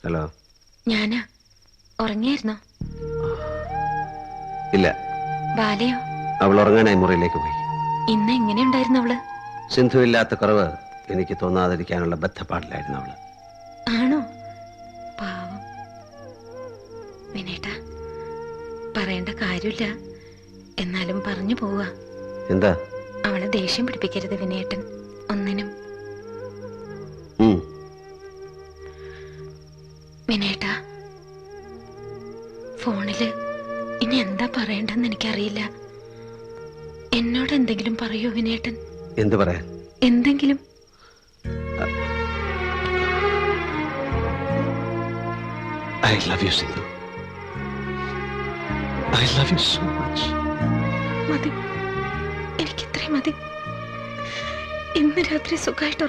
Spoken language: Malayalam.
ഹലോ. ഞാനാ. ഉറങ്ങിയായിരുന്നോ? ഇല്ല. ബാലയോ? അവൾ ഉറങ്ങാനായി മുറിയിലേക്ക് പോയി. ഇന്ന് എങ്ങനെയുണ്ടായിരുന്നു അവള്? സിന്ധു ഇല്ലാത്ത കുറവ് എനിക്ക് തോന്നാതിരിക്കാനുള്ള ബദ്ധപ്പാടിലായിരുന്നു അവള്. ആണോ? പാവം. വിനേട്ടാ, പറയേണ്ട കാര്യമില്ല, എന്നാലും പറഞ്ഞു പോവാ. എന്താ? അവളെ ദേഷ്യം പിടിപ്പിക്കരുത് വിനേട്ടൻ, ഒന്നിനും. വിനേട്ടാ, ഫോണില് ഇനി എന്താ പറയണ്ടെന്ന് എനിക്കറിയില്ല. എന്നോട് എന്തെങ്കിലും പറയൂ വിനേട്ടൻ. എന്ത് പറയാൻ? എന്തെങ്കിലും. I love you, Sindhu. I love you so much. മതി, എനിക്കിത്രയും മതി. ഇന്ന് രാത്രി സുഖമായിട്ട്